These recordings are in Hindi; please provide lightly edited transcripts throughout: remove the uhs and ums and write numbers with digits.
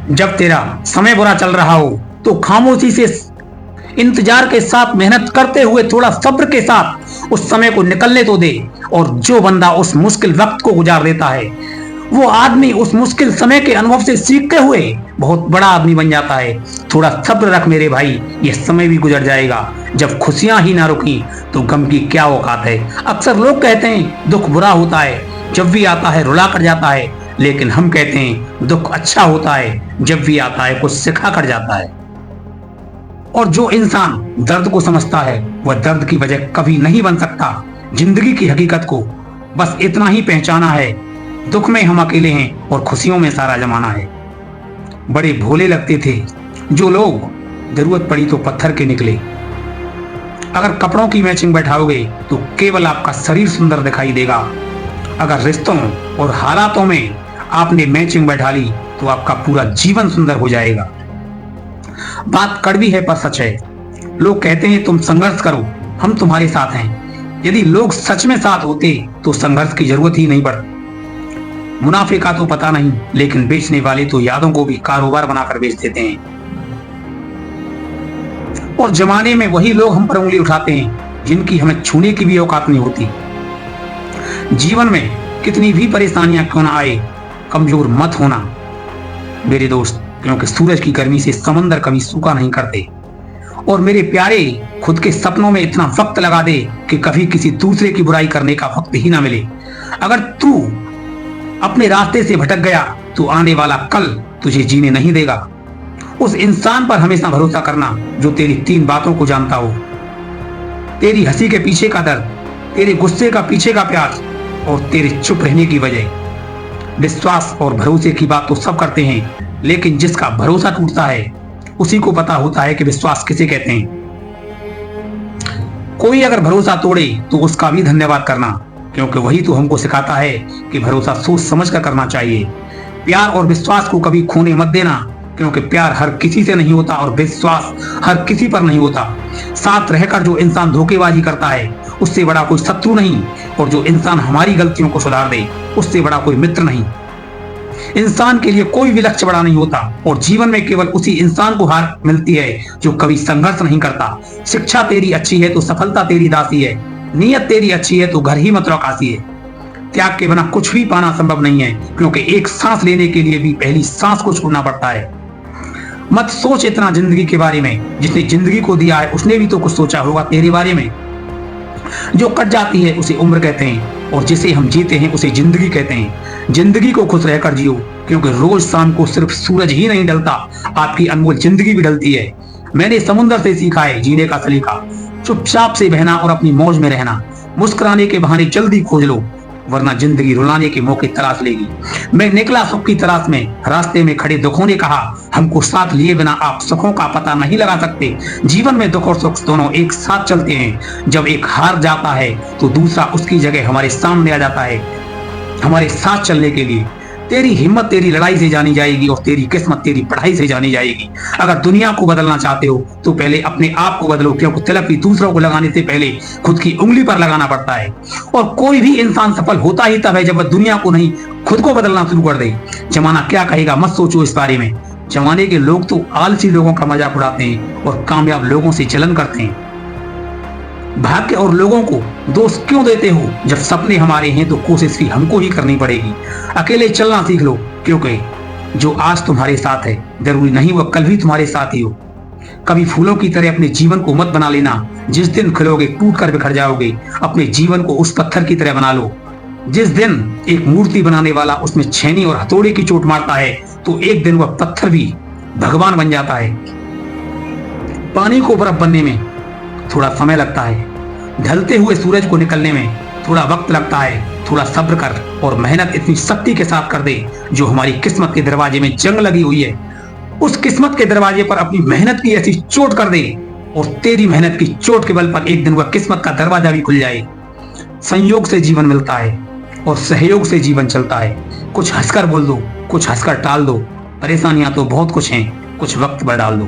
जब तेरा समय बुरा चल रहा हो तो खामोशी से इंतजार के साथ मेहनत करते हुए थोड़ा सब्र के साथ उस समय को निकलने तो दे। और जो बंदा उस मुश्किल वक्त को गुजार देता है वो आदमी उस मुश्किल समय के अनुभव से सीखते हुए बहुत बड़ा आदमी बन जाता है। थोड़ा सब्र रख मेरे भाई, ये समय भी गुजर जाएगा। जब खुशियां ही ना रुकी तो गम की क्या औकात है। अक्सर लोग कहते हैं दुख बुरा होता है, जब भी आता है रुला कर जाता है, लेकिन हम कहते हैं दुख अच्छा होता है, जब भी आता है कुछ सिखा कर जाता है। और जो इंसान दर्द को समझता है वह दर्द की वजह कभी नहीं बन सकता। जिंदगी की हकीकत को बस इतना ही पहचाना है, दुख में हम अकेले हैं और खुशियों में सारा जमाना है। बड़े भोले लगते थे जो लोग, जरूरत पड़ी तो पत्थर के निकले। अगर कपड़ों की मैचिंग बैठाओगे तो केवल आपका शरीर सुंदर दिखाई देगा। अगर रिश्तों और हालातों में आपने मैचिंग बैठा ली तो आपका पूरा जीवन सुंदर हो जाएगा। बात कड़वी है पर सच है। लोग कहते हैं तुम संघर्ष करो, हम तुम्हारे साथ हैं। यदि लोग सच में साथ होते तो संघर्ष की जरूरत ही नहीं पड़ती। मुनाफे का तो पता नहीं, लेकिन बेचने वाले तो यादों को भी कारोबार बनाकर बेच देते हैं। और जमाने में वही लोग हम पर उंगली उठाते हैं जिनकी हमें छूने की भी औकात नहीं होती। जीवन में कितनी भी परेशानियां क्यों ना आए, कमजोर मत होना मेरे दोस्त, क्योंकि सूरज की गर्मी से समंदर कभी सूखा नहीं करते। और मेरे प्यारे, खुद के सपनों में इतना वक्त लगा दे कि कभी किसी दूसरे की बुराई करने का वक्त ही ना मिले। अगर तू अपने रास्ते से भटक गया तो आने वाला कल तुझे जीने नहीं देगा। उस इंसान पर हमेशा भरोसा करना जो तेरी 3 बातों को जानता हो, तेरी हंसी के पीछे का दर्द, तेरे गुस्से का पीछे का प्यार और तेरे चुप रहने की वजह। विश्वास और भरोसे की बात तो सब करते हैं, लेकिन जिसका भरोसा टूटता है उसी को पता होता है कि विश्वास किसे कहते हैं। कोई अगर भरोसा तोड़े तो उसका भी धन्यवाद करना, क्योंकि वही तो हमको सिखाता है कि भरोसा सोच समझ कर करना चाहिए। प्यार और विश्वास को कभी खोने मत देना, क्योंकि प्यार हर किसी से नहीं होता और विश्वास हर किसी पर नहीं होता। साथ रहकर जो इंसान धोखेबाजी करता है उससे बड़ा कोई शत्रु नहीं, और जो इंसान हमारी गलतियों को सुधार दे उससे बड़ा कोई मित्र नहीं। इंसान के लिए कोई भी लक्ष्य बड़ा नहीं होता, और जीवन में केवल उसी इंसान को हार मिलती है जो कभी संघर्ष नहीं करता। शिक्षा तेरी अच्छी है तो सफलता तेरी दासी है, नीयत तेरी अच्छी है तो घर ही मत रकासी है। त्याग के बिना कुछ भी पाना संभव नहीं है, क्योंकि एक सांस लेने के लिए भी पहली सांस को छोड़ना पड़ता है। मत सोच इतना जिंदगी के बारे में, जिसने जिंदगी को दिया है उसने भी तो कुछ सोचा होगा तेरे बारे में। जो कट जाती है उसे उम्र कहते हैं, और जिसे हम जीते हैं उसे जिंदगी कहते हैं। जिंदगी को खुश रहकर जियो, क्योंकि रोज शाम को सिर्फ सूरज ही नहीं ढलता, आपकी अनमोल जिंदगी भी ढलती है। मैंने समुद्र से सीखा है जीने का सलीका, चुपचाप से बहना और अपनी मौज में रहना। मुस्कुराने के बहाने जल्दी खोज लो, वरना जिंदगी रुलाने के मौके तलाश लेगी। मैं निकला सुख की तलाश में, रास्ते में खड़े दुखों ने कहा हमको साथ लिए बिना आप सुखों का पता नहीं लगा सकते। जीवन में दुख और सुख दोनों एक साथ चलते हैं। जब एक हार जाता है तो दूसरा उसकी जगह हमारे सामने आ जाता है, हमारे साथ चलने के लिए। तेरी हिम्मत तेरी लड़ाई से जानी जाएगी और तेरी किस्मत तेरी पढ़ाई से जानी जाएगी। अगर दुनिया को बदलना चाहते हो तो पहले अपने आप को बदलो, क्योंकि तिलक भी दूसरों को लगाने से पहले खुद की उंगली पर लगाना पड़ता है। और कोई भी इंसान सफल होता ही तब है जब वह दुनिया को नहीं खुद को बदलना शुरू कर दे। जमाना क्या कहेगा मत सोचो इस बारे में। जमाने के लोग तो आलसी लोगों का मजाक उड़ाते हैं और कामयाब लोगों से जलन करते हैं। भाग्य और लोगों को दोष क्यों देते हो? जब सपने हमारे हैं तो कोशिश भी हमको ही करनी पड़ेगी। अकेले चलना सीख लो, क्योंकि जो आज तुम्हारे साथ है जरूरी नहीं वह कल भी तुम्हारे साथ ही हो। कभी फूलों की तरह अपने जीवन को मत बना लेना, जिस दिन खिलोगे टूट कर बिखर जाओगे। अपने जीवन को उस पत्थर की तरह बना लो। जिस दिन एक मूर्ति बनाने वाला उसमें छेनी और हथौड़े की चोट मारता है तो एक दिन वह पत्थर भी भगवान बन जाता है। पानी को बर्फ बनने में थोड़ा समय लगता है, ढलते हुए सूरज को निकलने में थोड़ा वक्त लगता है। थोड़ा सब्र कर और मेहनत इतनी शक्ति के साथ कर दे जो हमारी किस्मत के दरवाजे में जंग लगी हुई है। उस किस्मत के दरवाजे पर अपनी मेहनत की ऐसी चोट कर दे, और तेरी मेहनत की चोट के बल पर एक दिन वह किस्मत का दरवाजा भी खुल जाए। संयोग से जीवन मिलता है और सहयोग से जीवन चलता है। कुछ हंसकर बोल दो, कुछ हंसकर टाल दो। परेशानियां तो बहुत कुछ हैं, कुछ वक्त पर डाल दो।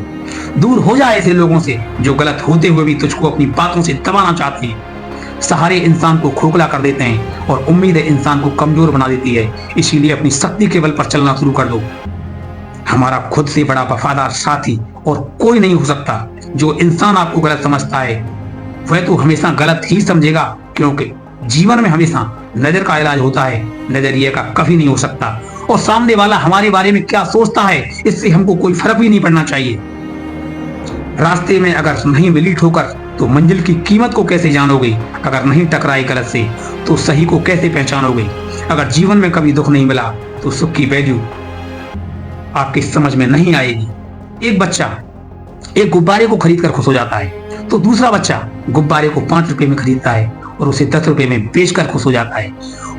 दूर हो जाए ऐसे लोगों से जो गलत होते हुए भी तुझको अपनी बातों से दबाना चाहते हैं। सहारे इंसान को खोखला कर देते हैं और उम्मीदें इंसान को कमजोर बना देती है। इसीलिए अपनी शक्ति के बल पर चलना शुरू कर दो। हमारा खुद से बड़ा वफादार साथी और कोई नहीं हो सकता। जो इंसान आपको गलत समझता है वह तो हमेशा गलत ही समझेगा, क्योंकि जीवन में हमेशा नजर का इलाज होता है, नजरिए का कभी नहीं हो सकता। और सामने वाला हमारे बारे में क्या सोचता है इससे हमको कोई फर्क भी नहीं पड़ना चाहिए। रास्ते में अगर नहीं मिली ठोकर तो मंजिल की कीमत को कैसे जानोगे? अगर नहीं टकराई गलत से तो सही को कैसे पहचानोगे? अगर जीवन में कभी दुख नहीं मिला तो सुख की वैल्यू आपकी समझ में नहीं आएगी। एक बच्चा एक गुब्बारे को खरीद कर खुश हो जाता है, तो दूसरा बच्चा गुब्बारे को 5 रुपए में खरीदता है और उसे 10 रुपए में बेचकर खुश हो जाता है।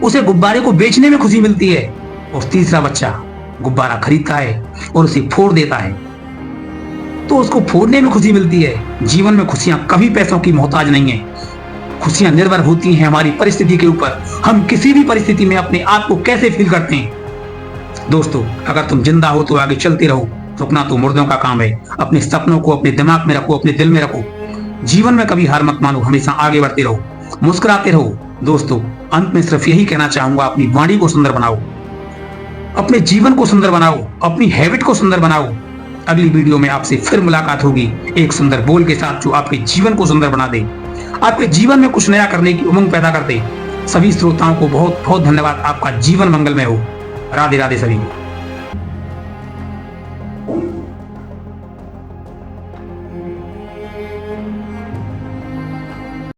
उसे गुब्बारे को बेचने में खुशी मिलती है। और तीसरा बच्चा गुब्बारा खरीदता है और उसे फोड़ देता है, तो उसको फोड़ने में खुशी मिलती है। जीवन में खुशियां कभी पैसों की मोहताज नहीं है। खुशियां निर्भर होती हैं हमारी परिस्थिति के ऊपर। हम किसी भी परिस्थिति में अपने आप को कैसे फील करते हैं। दोस्तों, अगर तुम जिंदा हो तो आगे चलते रहो, रुकना तो मुर्दों का काम है। अपने सपनों को अपने दिमाग में रखो, अपने दिल में रखो। जीवन में कभी हार मत मानो, हमेशा आगे बढ़ते रहो, मुस्कुराते रहो। दोस्तों, अंत में सिर्फ यही कहना चाहूंगा, अपनी वाणी को सुंदर बनाओ, अपने जीवन को सुंदर बनाओ, अपनी हैबिट को सुंदर बनाओ। अगली वीडियो में आपसे फिर मुलाकात होगी एक सुंदर बोल के साथ, जो आपके जीवन को सुंदर बना दे, आपके जीवन में कुछ नया करने की उमंग पैदा कर दे। सभी श्रोताओं को बहुत बहुत धन्यवाद। आपका जीवन मंगलमय हो। राधे राधे सभी को।